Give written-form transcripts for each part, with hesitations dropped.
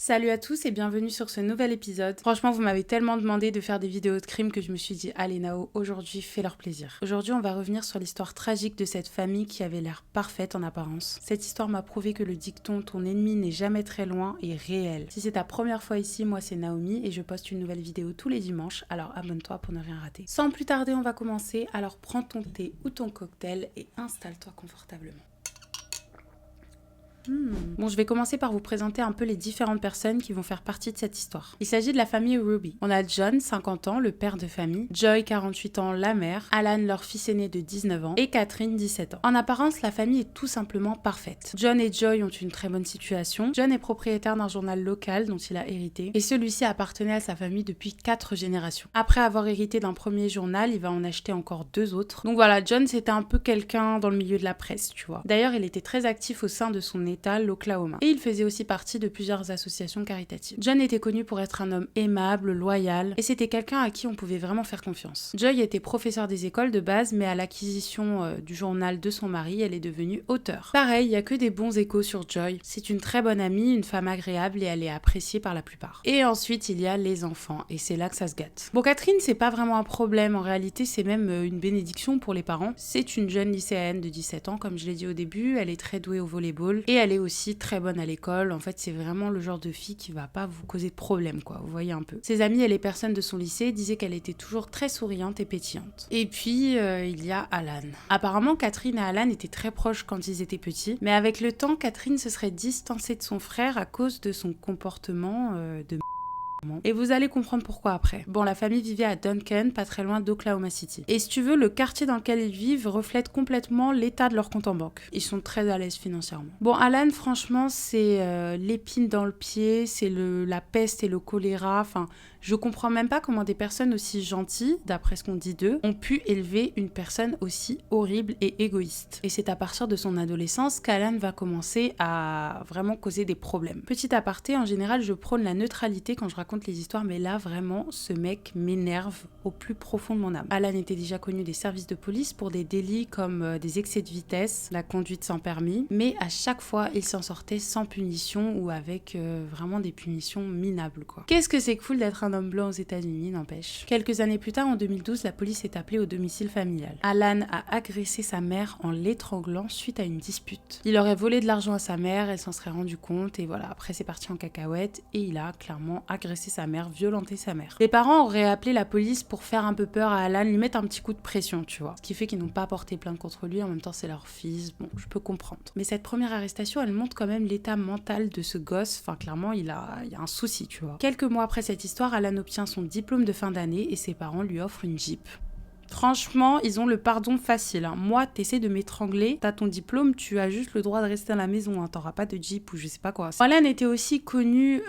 Salut à tous et bienvenue sur ce nouvel épisode. Franchement, vous m'avez tellement demandé de faire des vidéos de crime que je me suis dit, allez Nao, aujourd'hui fais leur plaisir. Aujourd'hui, on va revenir sur l'histoire tragique de cette famille qui avait l'air parfaite en apparence. Cette histoire m'a prouvé que le dicton ton ennemi n'est jamais très loin est réel. Si c'est ta première fois ici, moi c'est Naomi et je poste une nouvelle vidéo tous les dimanches, alors abonne-toi pour ne rien rater. Sans plus tarder, on va commencer, alors prends ton thé ou ton cocktail et installe-toi confortablement. Bon, je vais commencer par vous présenter un peu les différentes personnes qui vont faire partie de cette histoire. Il s'agit de la famille Ruby. On a John, 50 ans, le père de famille, Joy, 48 ans, la mère, Alan, leur fils aîné de 19 ans, et Catherine, 17 ans. En apparence, la famille est tout simplement parfaite. John et Joy ont une très bonne situation. John est propriétaire d'un journal local dont il a hérité, et celui-ci appartenait à sa famille depuis 4 générations. Après avoir hérité d'un premier journal, il va en acheter encore 2 autres. Donc voilà, John c'était un peu quelqu'un dans le milieu de la presse, tu vois. D'ailleurs, il était très actif au sein de son État, l'Oklahoma. Et il faisait aussi partie de plusieurs associations caritatives. John était connu pour être un homme aimable, loyal, et c'était quelqu'un à qui on pouvait vraiment faire confiance. Joy était professeur des écoles de base, mais à l'acquisition du journal de son mari, elle est devenue auteure. Pareil, il n'y a que des bons échos sur Joy. C'est une très bonne amie, une femme agréable et elle est appréciée par la plupart. Et ensuite, il y a les enfants, et c'est là que ça se gâte. Bon, Catherine, c'est pas vraiment un problème, en réalité, c'est même une bénédiction pour les parents. C'est une jeune lycéenne de 17 ans, comme je l'ai dit au début, elle est très douée au volleyball, et elle est aussi très bonne à l'école. En fait, c'est vraiment le genre de fille qui va pas vous causer de problème, quoi. Vous voyez un peu. Ses amis et les personnes de son lycée disaient qu'elle était toujours très souriante et pétillante. Et puis, il y a Alan. Apparemment, Catherine et Alan étaient très proches quand ils étaient petits, mais avec le temps, Catherine se serait distancée de son frère à cause de son comportement de et vous allez comprendre pourquoi après. Bon, la famille vivait à Duncan, pas très loin d'Oklahoma City. Et si tu veux, le quartier dans lequel ils vivent reflète complètement l'état de leur compte en banque. Ils sont très à l'aise financièrement. Bon, Alan, franchement, c'est l'épine dans le pied, c'est la peste et le choléra. Enfin, je comprends même pas comment des personnes aussi gentilles, d'après ce qu'on dit d'eux, ont pu élever une personne aussi horrible et égoïste. Et c'est à partir de son adolescence qu'Alan va commencer à vraiment causer des problèmes. Petit aparté, en général, je prône la neutralité quand je raconte les histoires, mais là, vraiment, ce mec m'énerve au plus profond de mon âme. Alan était déjà connu des services de police pour des délits comme des excès de vitesse, la conduite sans permis, mais à chaque fois, il s'en sortait sans punition ou avec vraiment des punitions minables, quoi. Qu'est-ce que c'est cool d'être un homme blanc aux États-Unis, n'empêche. Quelques années plus tard, en 2012, la police est appelée au domicile familial. Alan a agressé sa mère en l'étranglant suite à une dispute. Il aurait volé de l'argent à sa mère, elle s'en serait rendue compte, et voilà, après c'est parti en cacahuète, et il a clairement agressé sa mère, violenté sa mère. Les parents auraient appelé la police pour faire un peu peur à Alan, lui mettre un petit coup de pression, tu vois. Ce qui fait qu'ils n'ont pas porté plainte contre lui, en même temps c'est leur fils, bon, je peux comprendre. Mais cette première arrestation, elle montre quand même l'état mental de ce gosse, enfin clairement il y a un souci, tu vois. Quelques mois après cette histoire, Alan obtient son diplôme de fin d'année et ses parents lui offrent une Jeep. Franchement, ils ont le pardon facile. Hein. Moi, t'essaies de m'étrangler, t'as ton diplôme, tu as juste le droit de rester à la maison. Hein. T'auras pas de Jeep ou je sais pas quoi. Alan était aussi connu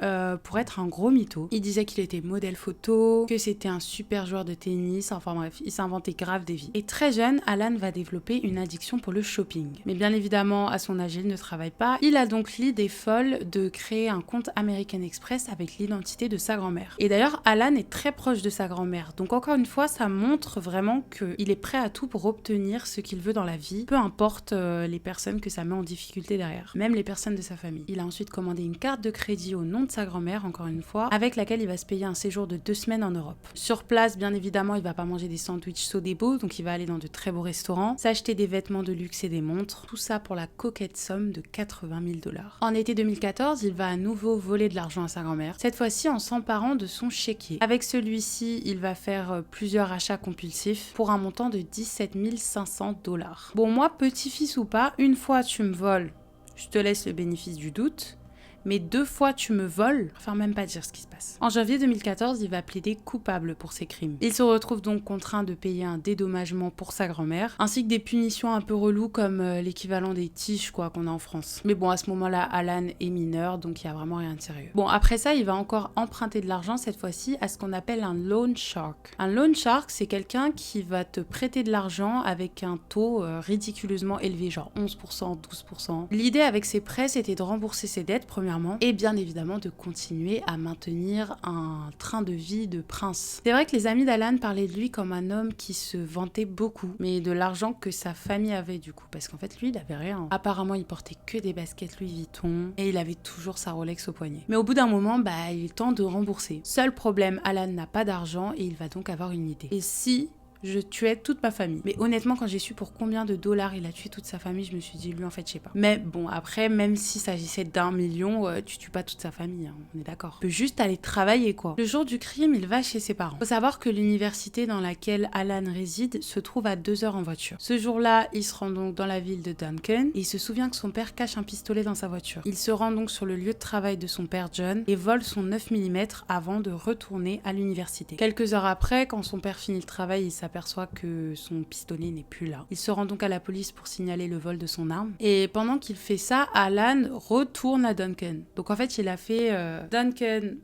pour être un gros mytho. Il disait qu'il était modèle photo, que c'était un super joueur de tennis. Enfin bref, il s'inventait grave des vies. Et très jeune, Alan va développer une addiction pour le shopping. Mais bien évidemment, à son âge, il ne travaille pas. Il a donc l'idée folle de créer un compte American Express avec l'identité de sa grand-mère. Et d'ailleurs, Alan est très proche de sa grand-mère. Donc encore une fois, ça montre vraiment qu'il est prêt à tout pour obtenir ce qu'il veut dans la vie, peu importe les personnes que ça met en difficulté derrière, même les personnes de sa famille. Il a ensuite commandé une carte de crédit au nom de sa grand-mère, encore une fois, avec laquelle il va se payer un séjour de 2 semaines en Europe. Sur place, bien évidemment, il va pas manger des sandwichs Sodebo, donc il va aller dans de très beaux restaurants, s'acheter des vêtements de luxe et des montres, tout ça pour la coquette somme de 80 000 $. En été 2014, il va à nouveau voler de l'argent à sa grand-mère, cette fois-ci en s'emparant de son chéquier. Avec celui-ci, il va faire plusieurs achats compulsifs pour un montant de 17 500 $. Bon, moi, petit-fils ou pas, une fois tu me voles, je te laisse le bénéfice du doute. Mais 2 fois tu me voles, je préfère même pas dire ce qui se passe. En janvier 2014, il va plaider coupable pour ses crimes. Il se retrouve donc contraint de payer un dédommagement pour sa grand-mère, ainsi que des punitions un peu reloues comme l'équivalent des tiges quoi qu'on a en France. Mais bon, à ce moment-là, Alan est mineur, donc il y a vraiment rien de sérieux. Bon, après ça, il va encore emprunter de l'argent, cette fois-ci, à ce qu'on appelle un loan shark. Un loan shark, c'est quelqu'un qui va te prêter de l'argent avec un taux ridiculeusement élevé, genre 11%, 12%. L'idée avec ces prêts, c'était de rembourser ses dettes, premièrement, premièrement, et bien évidemment de continuer à maintenir un train de vie de prince. C'est vrai que les amis d'Alan parlaient de lui comme un homme qui se vantait beaucoup, mais de l'argent que sa famille avait du coup, parce qu'en fait lui il avait rien. Apparemment il portait que des baskets Louis Vuitton et il avait toujours sa Rolex au poignet. Mais au bout d'un moment, il est temps de rembourser. Seul problème, Alan n'a pas d'argent et il va donc avoir une idée. Et si je tuais toute ma famille. Mais honnêtement, quand j'ai su pour combien de dollars il a tué toute sa famille, je me suis dit, lui, en fait, je sais pas. Mais bon, après, même si s'agissait d'1 million, tu tues pas toute sa famille, hein, on est d'accord. Tu peux juste aller travailler, quoi. Le jour du crime, il va chez ses parents. Faut savoir que l'université dans laquelle Alan réside se trouve à 2 heures en voiture. Ce jour-là, il se rend donc dans la ville de Duncan et il se souvient que son père cache un pistolet dans sa voiture. Il se rend donc sur le lieu de travail de son père John et vole son 9 mm avant de retourner à l'université. Quelques heures après, quand son père finit le travail, il s'aperçoit que son pistolet n'est plus là. Il se rend donc à la police pour signaler le vol de son arme. Et pendant qu'il fait ça, Alan retourne à Duncan. Donc en fait, il a fait Duncan...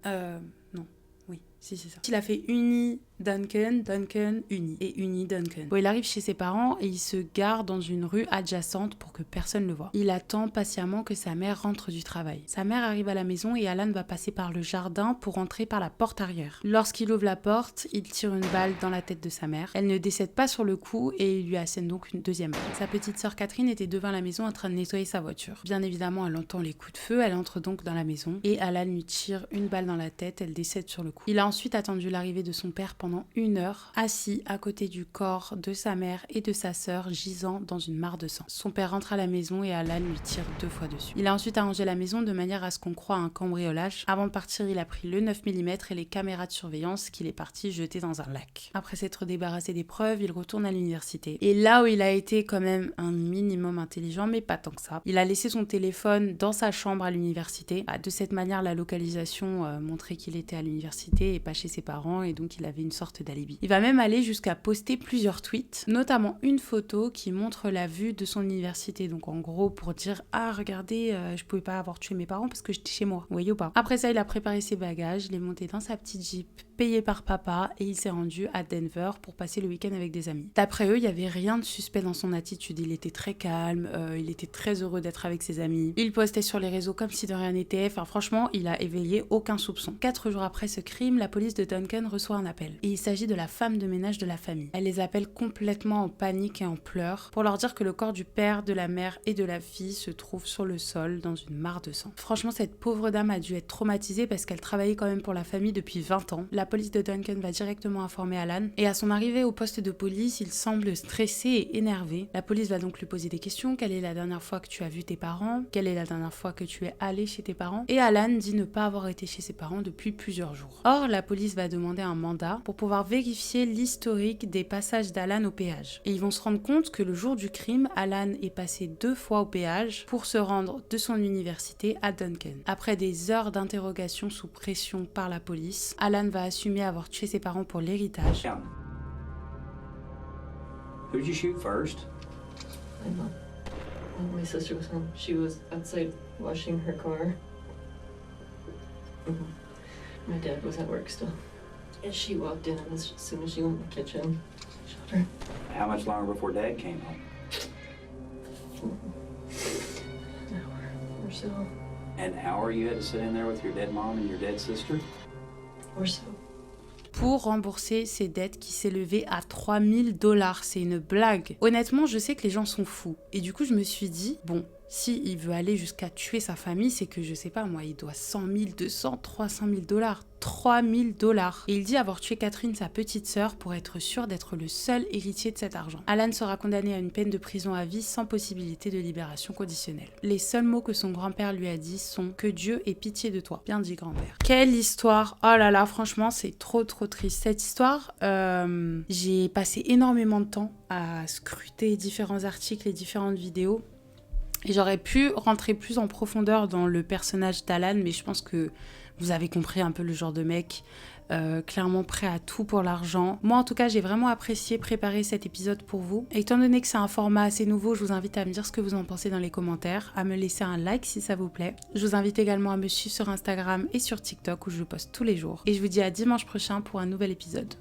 non, oui, si c'est ça. Il a fait Duncan, Uni et Uni Duncan. Bon, il arrive chez ses parents et il se gare dans une rue adjacente pour que personne le voie. Il attend patiemment que sa mère rentre du travail. Sa mère arrive à la maison et Alan va passer par le jardin pour entrer par la porte arrière. Lorsqu'il ouvre la porte, il tire une balle dans la tête de sa mère. Elle ne décède pas sur le coup et il lui assène donc une deuxième balle. Sa petite sœur Catherine était devant la maison en train de nettoyer sa voiture. Bien évidemment, elle entend les coups de feu, elle entre donc dans la maison et Alan lui tire une balle dans la tête, elle décède sur le coup. Il a ensuite attendu l'arrivée de son père pendant 1 heure, assis à côté du corps de sa mère et de sa sœur gisant dans une mare de sang. Son père rentre à la maison et Alan lui tire 2 fois dessus. Il a ensuite arrangé la maison de manière à ce qu'on croie à un cambriolage. Avant de partir, il a pris le 9 mm et les caméras de surveillance qu'il est parti jeter dans un lac. Après s'être débarrassé des preuves, il retourne à l'université. Et là où il a été quand même un minimum intelligent, mais pas tant que ça, il a laissé son téléphone dans sa chambre à l'université. De cette manière, la localisation montrait qu'il était à l'université et pas chez ses parents et donc il avait une sorte d'alibi. Il va même aller jusqu'à poster plusieurs tweets, notamment une photo qui montre la vue de son université. Donc en gros pour dire « Ah regardez, je pouvais pas avoir tué mes parents parce que j'étais chez moi. » Vous voyez ou pas? Après ça, il a préparé ses bagages, il est monté dans sa petite Jeep payé par papa et il s'est rendu à Denver pour passer le week-end avec des amis. D'après eux, il n'y avait rien de suspect dans son attitude. Il était très calme, il était très heureux d'être avec ses amis. Il postait sur les réseaux comme si de rien n'était. Enfin franchement, il a éveillé aucun soupçon. 4 jours après ce crime, la police de Duncan reçoit un appel. Et il s'agit de la femme de ménage de la famille. Elle les appelle complètement en panique et en pleurs pour leur dire que le corps du père, de la mère et de la fille se trouve sur le sol dans une mare de sang. Franchement, cette pauvre dame a dû être traumatisée parce qu'elle travaillait quand même pour la famille depuis 20 ans. La police de Duncan va directement informer Alan et à son arrivée au poste de police, il semble stressé et énervé. La police va donc lui poser des questions. Quelle est la dernière fois que tu as vu tes parents? Quelle est la dernière fois que tu es allé chez tes parents? Et Alan dit ne pas avoir été chez ses parents depuis plusieurs jours. Or, la police va demander un mandat pour pouvoir vérifier l'historique des passages d'Alan au péage. Et ils vont se rendre compte que le jour du crime, Alan est passé 2 fois au péage pour se rendre de son université à Duncan. Après des heures d'interrogation sous pression par la police, Alan va assumer avoir tué ses parents pour l'héritage. Who did you shoot first? My mom. My sister was home. She was outside washing her car. My dad was at work still. And she walked in, and as soon as she went in the kitchen, I shot her. How much longer before Dad came home? An hour or so. An hour you had to sit in there with your dead mom and your dead sister? Or so. Pour rembourser ses dettes qui s'élevaient à 3000 $. C'est une blague. Honnêtement, je sais que les gens sont fous. Et du coup, je me suis dit, bon, si il veut aller jusqu'à tuer sa famille, c'est que, je sais pas, moi, il doit 100 000, 200, 300 000 $. 3000 $. Et il dit avoir tué Catherine, sa petite sœur, pour être sûr d'être le seul héritier de cet argent. Alan sera condamné à une peine de prison à vie sans possibilité de libération conditionnelle. Les seuls mots que son grand-père lui a dit sont « Que Dieu ait pitié de toi ». Bien dit, grand-père. Quelle histoire! Oh là là, franchement, c'est trop triste. Cette histoire, j'ai passé énormément de temps à scruter différents articles et différentes vidéos. Et j'aurais pu rentrer plus en profondeur dans le personnage d'Alan, mais je pense que vous avez compris un peu le genre de mec, clairement prêt à tout pour l'argent. Moi, en tout cas, j'ai vraiment apprécié préparer cet épisode pour vous. Et étant donné que c'est un format assez nouveau, je vous invite à me dire ce que vous en pensez dans les commentaires, à me laisser un like si ça vous plaît. Je vous invite également à me suivre sur Instagram et sur TikTok où je poste tous les jours. Et je vous dis à dimanche prochain pour un nouvel épisode.